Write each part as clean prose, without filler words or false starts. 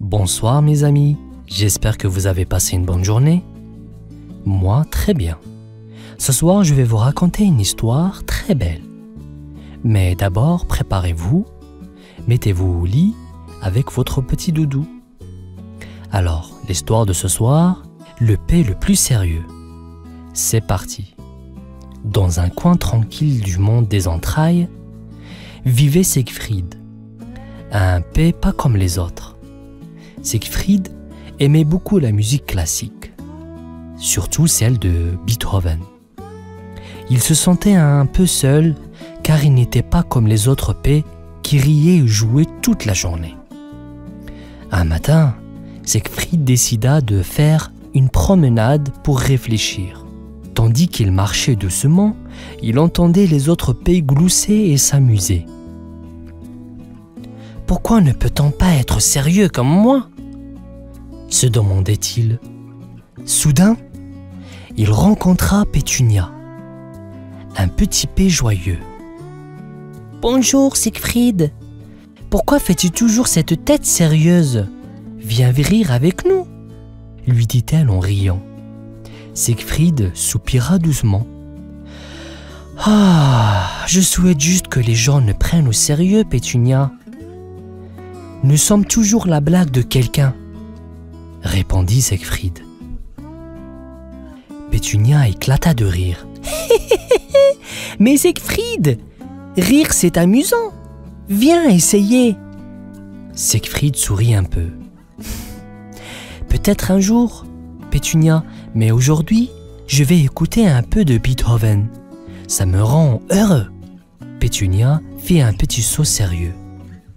Bonsoir mes amis, j'espère que vous avez passé une bonne journée. Moi, très bien. Ce soir, je vais vous raconter une histoire très belle. Mais d'abord, préparez-vous, mettez-vous au lit avec votre petit doudou. Alors, l'histoire de ce soir, le paix le plus sérieux. C'est parti. Dans un coin tranquille du monde des entrailles, vivait Siegfried, un paix pas comme les autres. Siegfried aimait beaucoup la musique classique, surtout celle de Beethoven. Il se sentait un peu seul car il n'était pas comme les autres paix qui riaient et jouaient toute la journée. Un matin, Siegfried décida de faire une promenade pour réfléchir. Tandis qu'il marchait doucement, il entendait les autres paix glousser et s'amuser. « Pourquoi ne peut-on pas être sérieux comme moi ?» se demandait-il. Soudain, il rencontra Pétunia, un petit paix joyeux. « Bonjour Siegfried, pourquoi fais-tu toujours cette tête sérieuse? Viens rire avec nous » lui dit-elle en riant. Siegfried soupira doucement. « Ah, je souhaite juste que les gens ne prennent au sérieux, Pétunia. Nous sommes toujours la blague de quelqu'un, » répondit Siegfried. Pétunia éclata de rire. « Mais Siegfried, rire c'est amusant. Viens essayer. » Siegfried sourit un peu. « Peut-être un jour, Pétunia, mais aujourd'hui, je vais écouter un peu de Beethoven. Ça me rend heureux. » Pétunia fit un petit saut sérieux.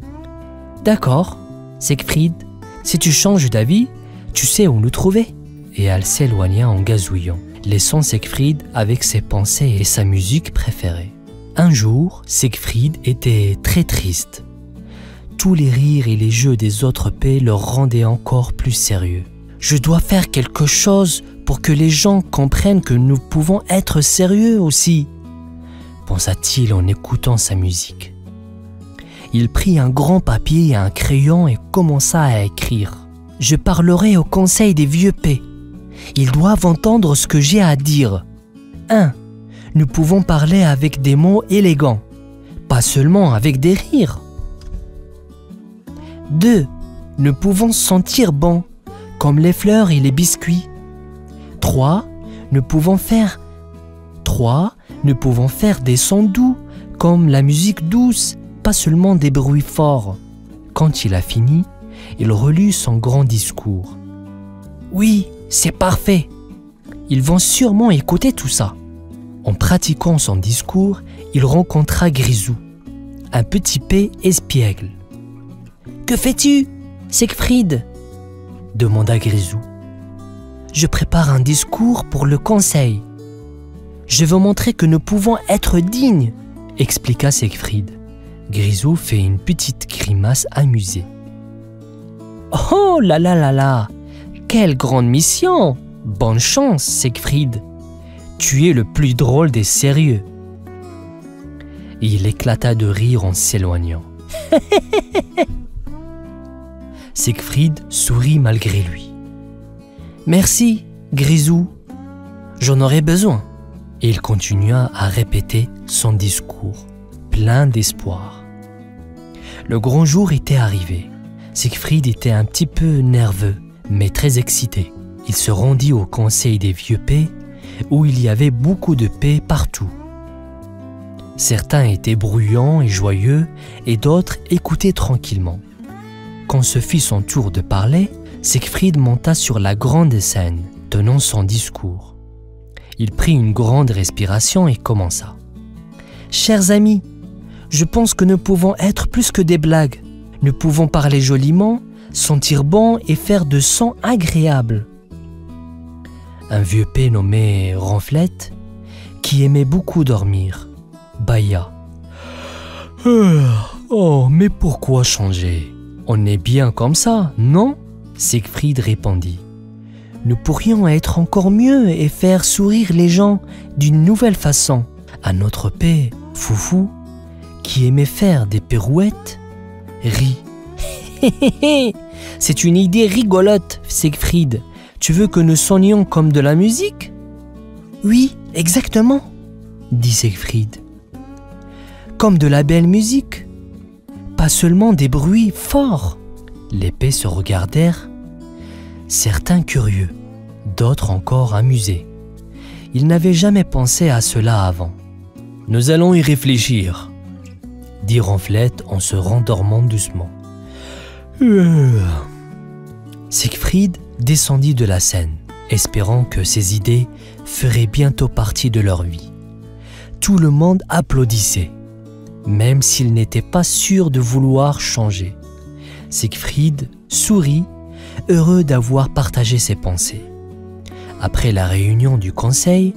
« D'accord, Siegfried, si tu changes d'avis, tu sais où nous trouver. » Et elle s'éloigna en gazouillant, laissant Siegfried avec ses pensées et sa musique préférée. Un jour, Siegfried était très triste. Tous les rires et les jeux des autres paix le rendaient encore plus sérieux. « Je dois faire quelque chose pour que les gens comprennent que nous pouvons être sérieux aussi, » pensa-t-il en écoutant sa musique. Il prit un grand papier et un crayon et commença à écrire. « Je parlerai au conseil des vieux paix. Ils doivent entendre ce que j'ai à dire. 1. Nous pouvons parler avec des mots élégants, pas seulement avec des rires. 2. Nous pouvons sentir bon, comme les fleurs et les biscuits. 3. Nous pouvons faire des sons doux, comme la musique douce, pas seulement des bruits forts. » Quand il a fini, il relut son grand discours. « Oui, c'est parfait. Ils vont sûrement écouter tout ça. » En pratiquant son discours, il rencontra Grisou, un petit paix espiègle. « Que fais-tu, Siegfried ?» demanda Grisou. « Je prépare un discours pour le conseil. Je veux montrer que nous pouvons être dignes, » expliqua Siegfried. Grisou fit une petite grimace amusée. « Oh là là là là! Quelle grande mission! Bonne chance, Siegfried! Tu es le plus drôle des sérieux. » Et il éclata de rire en s'éloignant. Siegfried sourit malgré lui. « Merci, Grisou, j'en aurais besoin. » Et il continua à répéter son discours, plein d'espoir. Le grand jour était arrivé. Siegfried était un petit peu nerveux, mais très excité. Il se rendit au conseil des vieux paix, où il y avait beaucoup de paix partout. Certains étaient bruyants et joyeux, et d'autres écoutaient tranquillement. Quand ce fit son tour de parler, Siegfried monta sur la grande scène, tenant son discours. Il prit une grande respiration et commença. « Chers amis, je pense que nous pouvons être plus que des blagues. Nous pouvons parler joliment, sentir bon et faire de sons agréables. » Un vieux paix nommé Ronflette, qui aimait beaucoup dormir, bâilla. « Oh, mais pourquoi changer? On est bien comme ça, non ?» Siegfried répondit. « Nous pourrions être encore mieux et faire sourire les gens d'une nouvelle façon. Un autre paix, Foufou, qui aimait faire des pirouettes, rit. « C'est une idée rigolote, Siegfried. Tu veux que nous sonnions comme de la musique? Oui, exactement, dit Siegfried. Comme de la belle musique, pas seulement des bruits forts. Les pets se regardèrent, certains curieux, d'autres encore amusés. Ils n'avaient jamais pensé à cela avant. Nous allons y réfléchir, dit Ronflette en se rendormant doucement. Siegfried descendit de la scène, espérant que ses idées feraient bientôt partie de leur vie. Tout le monde applaudissait, même s'il n'était pas sûr de vouloir changer. Siegfried sourit, heureux d'avoir partagé ses pensées. Après la réunion du conseil,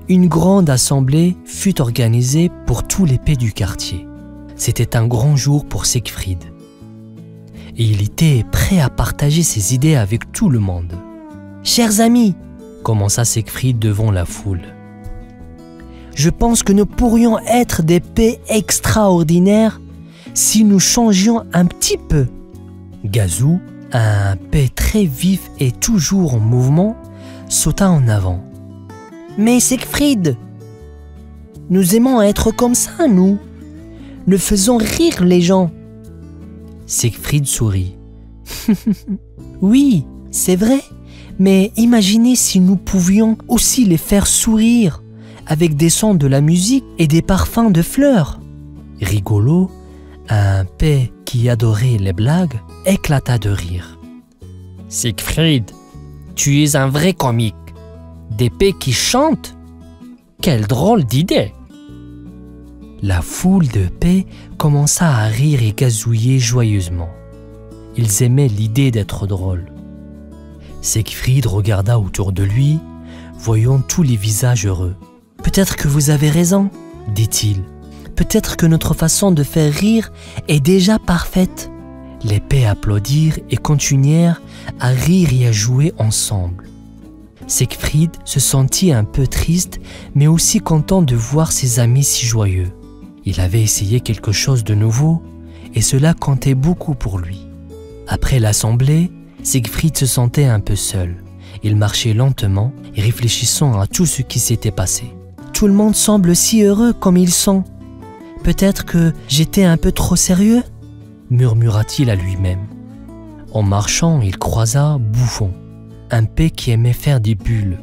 une grande assemblée fut organisée pour tous les pets du quartier. C'était un grand jour pour Siegfried. Et il était prêt à partager ses idées avec tout le monde. « Chers amis, » commença Siegfried devant la foule, « je pense que nous pourrions être des pets extraordinaires si nous changions un petit peu. » Gazou, un pet très vif et toujours en mouvement, sauta en avant. « Mais Siegfried, nous aimons être comme ça, nous. Nous faisons rire les gens. » Siegfried sourit. « Oui, c'est vrai, mais imaginez si nous pouvions aussi les faire sourire avec des sons de la musique et des parfums de fleurs. » Rigolo, un pet qui adorait les blagues, éclata de rire. « Siegfried, tu es un vrai comique. Des pets qui chantent? Quelle drôle d'idée !» La foule de pets commença à rire et gazouiller joyeusement. Ils aimaient l'idée d'être drôles. Siegfried regarda autour de lui, voyant tous les visages heureux. « Peut-être que vous avez raison, » dit-il. « Peut-être que notre façon de faire rire est déjà parfaite. » Les pets applaudirent et continuèrent à rire et à jouer ensemble. Siegfried se sentit un peu triste, mais aussi content de voir ses amis si joyeux. Il avait essayé quelque chose de nouveau, et cela comptait beaucoup pour lui. Après l'assemblée, Siegfried se sentait un peu seul. Il marchait lentement, réfléchissant à tout ce qui s'était passé. « Tout le monde semble si heureux comme ils sont. Peut-être que j'étais un peu trop sérieux ?» murmura-t-il à lui-même. En marchant, il croisa Bouffon, un pet qui aimait faire des bulles.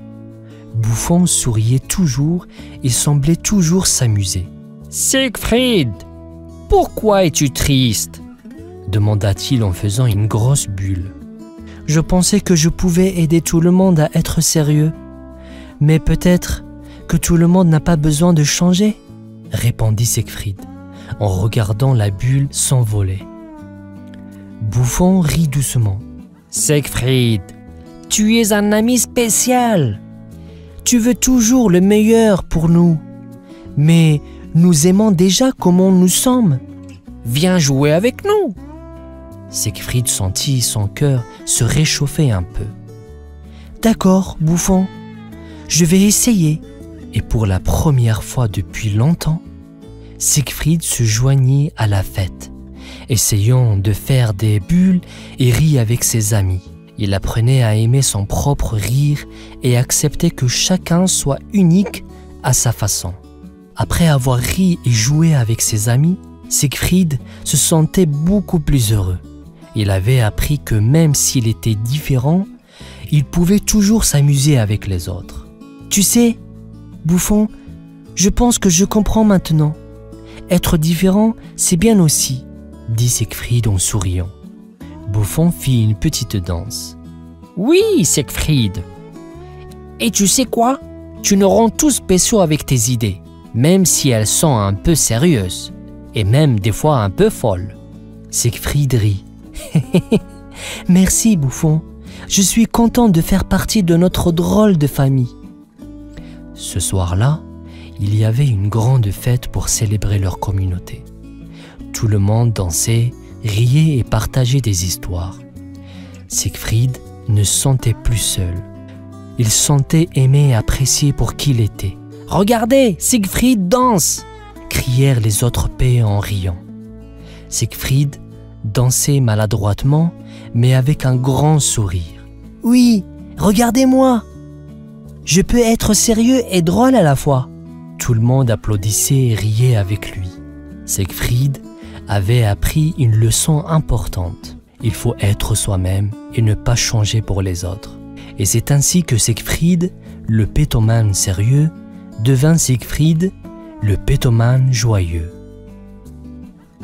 Bouffon souriait toujours et semblait toujours s'amuser. « Siegfried, pourquoi es-tu triste ?» demanda-t-il en faisant une grosse bulle. « Je pensais que je pouvais aider tout le monde à être sérieux, mais peut-être que tout le monde n'a pas besoin de changer ?» répondit Siegfried, en regardant la bulle s'envoler. Bouffon rit doucement. « Siegfried, tu es un ami spécial. Tu veux toujours le meilleur pour nous, mais nous aimons déjà comment nous sommes. Viens jouer avec nous. » Siegfried sentit son cœur se réchauffer un peu. « D'accord, Bouffon, je vais essayer. » Et pour la première fois depuis longtemps, Siegfried se joignit à la fête, essayant de faire des bulles et rit avec ses amis. Il apprenait à aimer son propre rire et accepter que chacun soit unique à sa façon. Après avoir ri et joué avec ses amis, Siegfried se sentait beaucoup plus heureux. Il avait appris que même s'il était différent, il pouvait toujours s'amuser avec les autres. « Tu sais, Bouffon, je pense que je comprends maintenant. Être différent, c'est bien aussi, » dit Siegfried en souriant. Bouffon fit une petite danse. « Oui, Siegfried. Et tu sais quoi? Tu nous rends tous spéciaux avec tes idées, même si elles sont un peu sérieuses, et même des fois un peu folles. » Siegfried rit. « Merci, Bouffon. Je suis content de faire partie de notre drôle de famille. » Ce soir-là, il y avait une grande fête pour célébrer leur communauté. Tout le monde dansait, riait et partageait des histoires. Siegfried ne se sentait plus seul. Il se sentait aimé et apprécié pour qui il était. « Regardez, Siegfried danse !» crièrent les autres pets en riant. Siegfried dansait maladroitement, mais avec un grand sourire. Oui, regardez-moi! Je peux être sérieux et drôle à la fois. Tout le monde applaudissait et riait avec lui. Siegfried avait appris une leçon importante. Il faut être soi-même et ne pas changer pour les autres. Et c'est ainsi que Siegfried, le pétomane sérieux, devint Siegfried, le pétomane joyeux.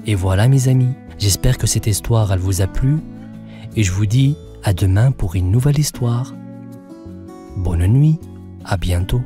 Et voilà mes amis, j'espère que cette histoire elle vous a plu et je vous dis à demain pour une nouvelle histoire. Bonne nuit, à bientôt.